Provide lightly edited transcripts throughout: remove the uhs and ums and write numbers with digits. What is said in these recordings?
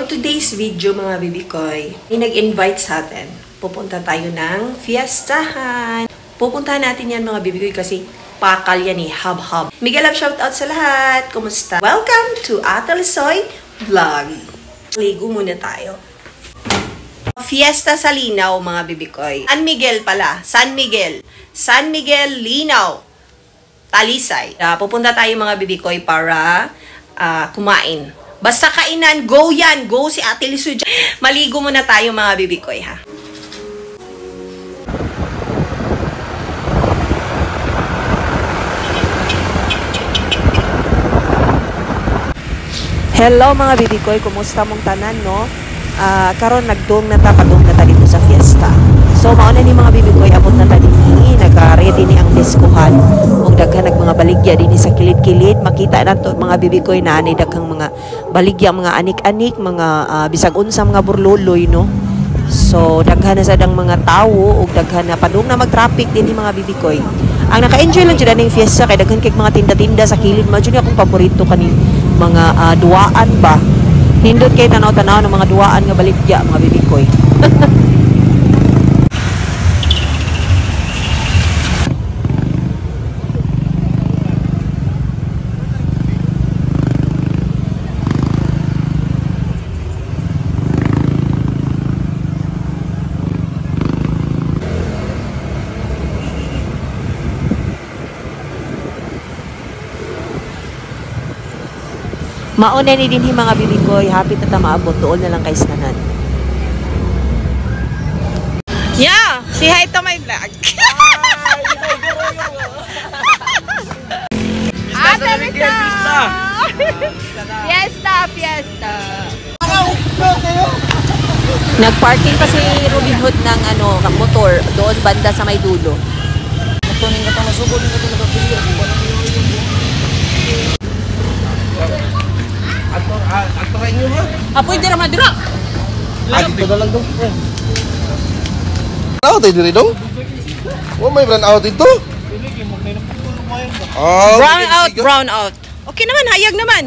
today's video mga bibikoy, nag-invite sa atin. Pupunta tayo ng fiestahan. Pupuntahan natin yan mga bibikoy kasi pakal yan eh, hub-hub. Miguel, shoutout sa lahat. Kumusta? Welcome to Ate Lisoy Vlog. Ligo muna tayo. Fiesta sa Linaw mga bibikoy. San Miguel pala. San Miguel. San Miguel, Linaw. Talisay. Pupunta tayo mga bibikoy para kumain. Basta kainan, go yan! Go si Ate Lisoy. Maligo muna tayo mga bibikoy ha. Hello mga bibikoy, kumusta mong tanan no? Karon nagdong na ta, padung na ta dito sa fiesta. So mauna ni mga bibikoy, abot na ta dinhi, naka-ready ni ang diskuhan. Og daghan mga baligya dinhi sa kilid-kilid, makita nato mga bibikoy na ani daghang mga baligya, mga anik-anik, mga bisag unsa mga burluloy no. So daghan na sadang mga tawo og daghan na padung na mag-traffic dinhi mga bibikoy. Ang naka-enjoy lang jud aning fiesta kay daghan kay mga tinda-tinda sa kilid, mao jud akong paborito kani mga duaan ba. Hindot kay tanaw-tanaw ng mga duaan nga baligya mga bibikoy. Mauna ni dinhi mga bibikoy, hapit na ta maabot, doon na lang kay snanan. Yeah, say hi to my vlog. Ate Lisa! Fiesta! Nagparking pa si Robin Hood ng motor doon banda sa may dulo. Tuning ka tama subo din ka nagapili. Ato kayo nyo ha? Apoy dira madira! Dito na lang daw. Out ay diri daw? May brand out dito? Brown out. Okay naman, hayag naman.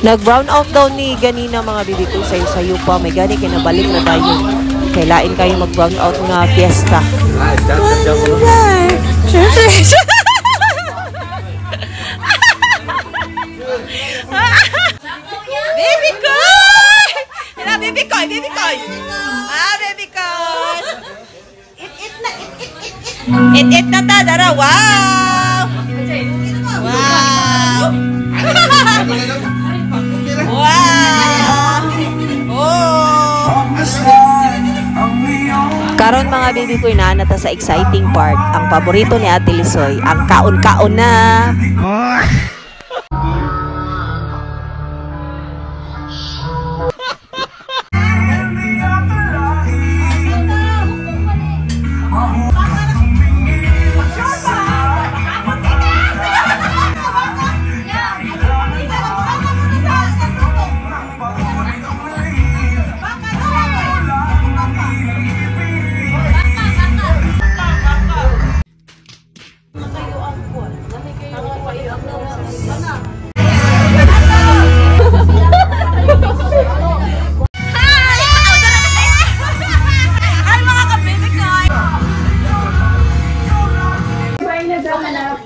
Nag-brown out daw ni ganina mga bibikoy, sayo-sayo pa. May gani kinabalik na tayo. Kailain kayo mag-brown out nga fiesta. Baby koy! Baby koy! It na ta, dara, wow! Wow! Wow! Oh! Karon mga baby koy na nata sa exciting part. Ang paborito ni Ate Lisoy, ang kaon-kaon na!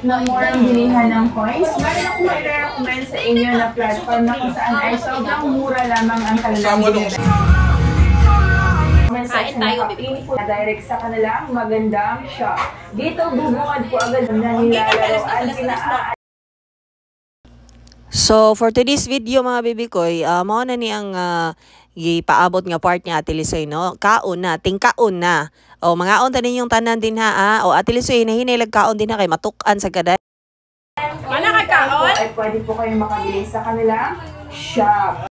Na more ang bilihan ng coins. Meron akong i-recommend sa inyo na platform na kung saan ay sobrang mura lamang ang kanilang bilihan. Kain tayo, direct sa kanilang magandang shop. Dito bubungad po agad na nilalaroan pinaan. So, for today's video mga bibikoy, mao na ni ang ipaabot nga part ni Ate Lisoy, no? Kaon na, tingkaon na. O, mga on tanin yung tanan din ha, o Ate Lisoy, hinilag kaon din ha, kay matukan sa gaday. Mana ka kaon? Ay pwede po kayong makabili sa kanilang shop.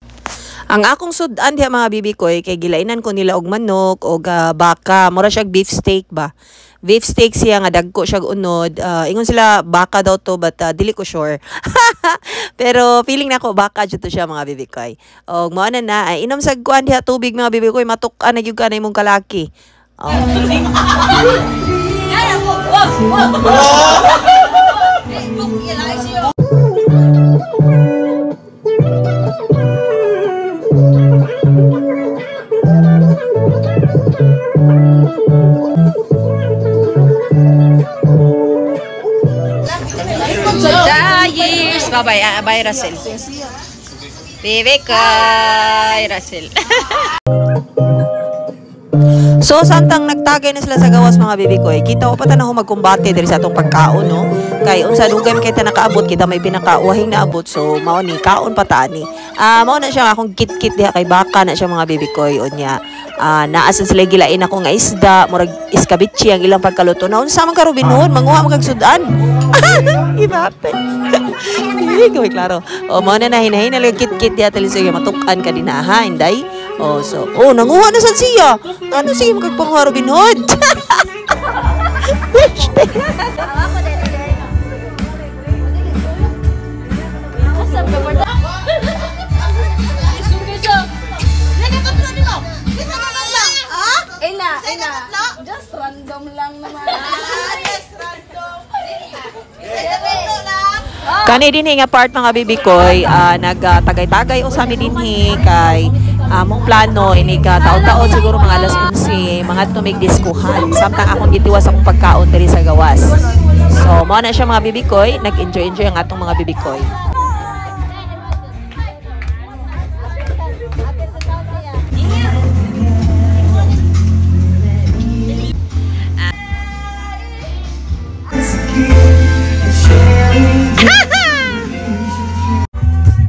Ang akong sudan diha mga bibikoy, kay gilainan ko nila og manok, og baka, mura siya beef steak ba? Beef steak siya nga dagko siya unod. Ingon sila baka daw to but dili ko sure. Pero feeling nako baka jud to siya mga bibikoy. Og mao na inom sa kuan diha tubig mga bibikoy, matuk-an na gyud kanay mong kalaki. Oh. Bye-bye, bye Russell. Bibi kay Russell. So, santang nagtagay na sila sa gawas mga bibi ko, kita ko pa tanaw magkumbate diri sa atong pagkaon, no? Kay unsa dugay man kita nakaabot, kita may pinakauwahing naabot. So, mao ni kaon pa tani. Mao na siya akong kit-kit diha kay baka na siya mga bibi ko, unya. Naasa sila gilain ako nga isda, murag iskabitsi ang ilang pagkaluto. Na unsa man ka Robin Hood, manguha man kag sudan. Ibate. Hindi ko klaro. O mao na hinahin na kit-kit diha tali sige matukan ka dinaha, inday. Oh, so, nanguha na sad siya. Ano siya magpangha Robin Hood? Just random lang naman. Kani dinhi nga part mga bibi koy, nagtagay-tagay usami dinhi kay mong plano ini ka taon-taon siguro mga alas 11 mga tumig diskuhan samtang akong gitiwas akong pagkaon diri sa gawas. So mao na siya mga bibi koy, nag-enjoy ang atong mga bibi koy.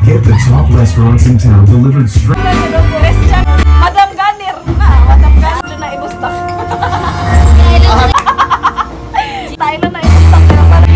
Get the top restaurants in town delivered straight. Madam Ganir na. Madam Ganir na ibustak. Tayo na ibustak. Pero parang...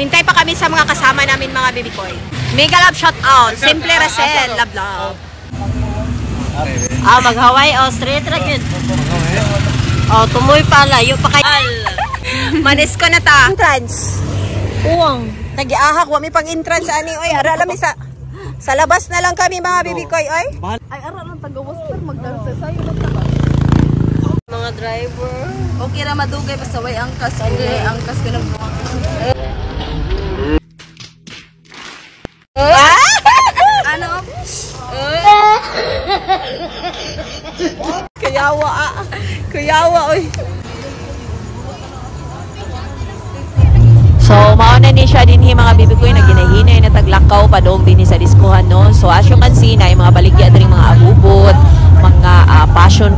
Hintay pa kami sa mga kasama namin mga baby koy. Mega love shout out. Simple Racel. Love love. Mag-Hawaii o straight ra gyud. Tumoy pa layo pa kay. Manis ko na ta. Entrance. Uwang. Nagiahak wa mi pang entrance ani oy. Ara lami sa labas na lang kami mga baby koy oy. Ay, ara lang tagawas pero magdansa sa'yo na ka. Mga driver. Okay ra madugay basta way angkas. Okay, angkas ka na. Ano? Kuyawa oy. So, mao na ni siya dinhi mga bibi ko na ginahinay na taglakaw pa doong dinhi sa diskuhan no. So, as you can see na yung mga baligya diri mga abubot, mga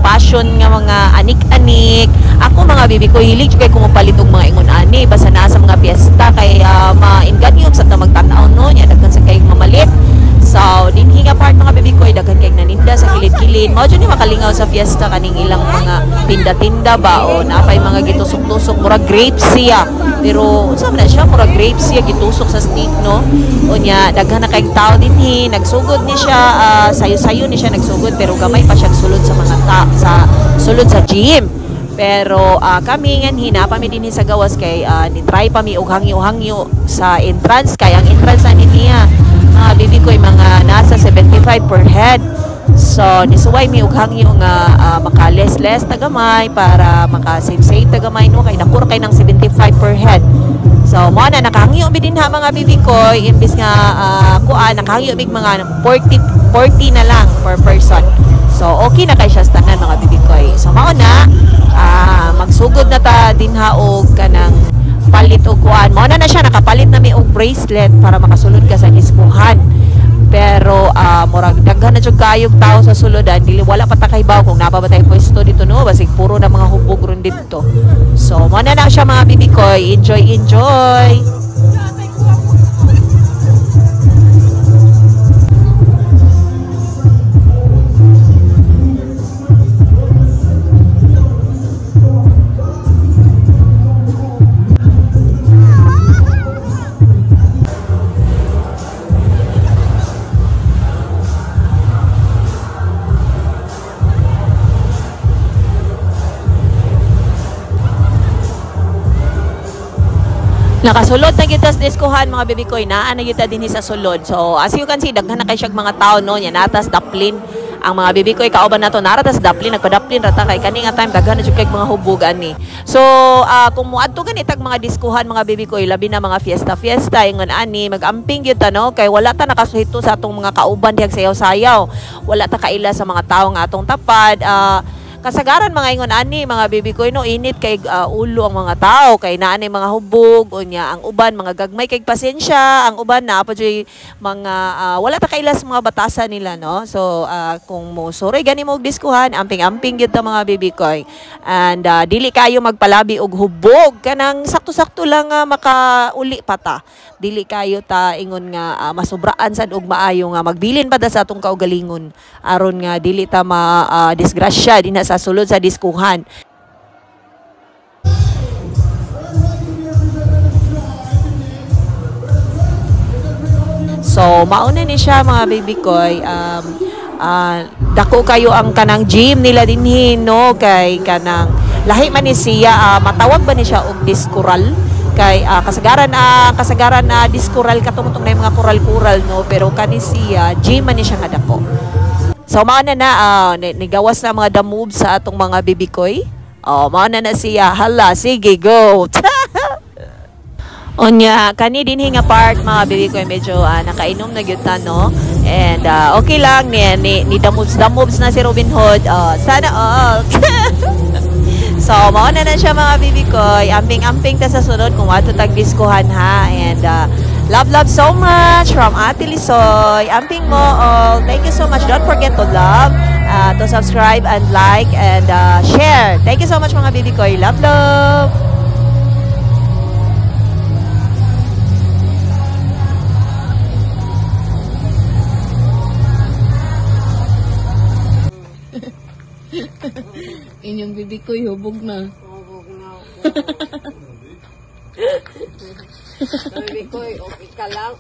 passion nga mga anik-anik. Ako mga bibi ko hilig kay kung palit og mga ingon ani basta naa sa mga piyesta kay mainganyo sa ta magtan-aw no nya daghan sa kay mamalit. So, dinhi nga part mga bibi ko daghan kay naninda sa kilid-kilid. Mao jud ni makalingaw sa fiesta kaning ilang mga tinda-tinda ba o napay mga gitusok-tusok mura grapes siya. Pero unsa man siya mura grapes siya gitusok sa stick no. Unya daghan na kay tao dinhi, nagsugod ni siya sayo-sayo ni siya nagsugod pero gamay pa siya sulod sa mga sulod sa gym. Pero kami nga hinapa mi dinhi sa gawas kay ni-try pa mi og hangyo-hangyo sa entrance kay ang entrance ani niya bibi ko mga nasa 75 per head. So nisuway mi og hangyo nga makales-les tagamay para maka-save tagamay no kay nakur kay ng 75 per head. So mo na nakahangyo mi dinha mga bibi ko imbis nga nakahangyo mi mga 40 na lang per person. So okay na kay siya tanan mga bibi ko. So mao na magsugod na ta dinha og kanang palit og kuan. Mao na siya nakapalit na mi og bracelet para makasulod ka sa diskuhan. Pero murag daghan na jud kayog tao sa suludan dili wala pa ta kay baw kung napa ba tay pwesto dito no basig puro na mga hubog ron dito. So mao na siya mga bibi ko, enjoy. Nakasulod na kita sa diskuhan mga baby ko, naa na kita din sa sulod. So as you can see, daghan na kay siyang mga tao no, nya natas daplin. ang mga bibi ko kauban nato naratas daplin nagpadaplin rata kay kani nga time daghan na jud kay mga hubog ani. So kung muadto gani tag mga diskuhan mga bibi ko labi na mga fiesta ingon ani magamping gyud ta no kay wala ta nakasuhito sa atong mga kauban diha sayaw-sayaw. Wala ta kaila sa mga tawo nga atong tapad. Kasagaran mga ingon ani mga bibi ko no init kay ulo ang mga tao kay naanay mga hubog unya ang uban mga gagmay kay pasensya ang uban na pa joy mga wala ta kailas mga batasan nila no. So kung mo sorry gani mo og diskuhan amping-amping gyud ta mga bibi ko and dili kayo magpalabi og hubog kanang sakto-sakto lang makauli pa ta. Dili kayo ta ingon nga masubraan sad og maayo nga magbilin pa ta sa atong kaugalingon aron nga dili ta disgrasya dinha sa sulod sa diskuhan. So mauna ni siya mga baby koy dako kayo ang kanang gym nila dinhi no kay kanang lahi man ni siya matawag ba ni siya og diskural kay kasagaran diskural katungtong na yung mga kural-kural no pero kani siya gym man ni siya nga dako. So mauna na nigawas na mga the moves sa atong mga bibikoy. Mauna na siya. Hala, sige go. Onya kani dinhi nga part mga bibikoy medyo nakainom na gyud ta no. And okay lang ni the moves na si Robin Hood. Sana all. So mauna na siya mga bibikoy. Amping-amping ta sa sunod kung wato tag diskuhan ha. And love so much from Ate Lisoy. Amping mo all. Thank you so much. Don't forget to love, to subscribe and like and share. Thank you so much mga bibi ko. Love. Inyong bibi ko hubog na. Bibi ko, okay ka lang.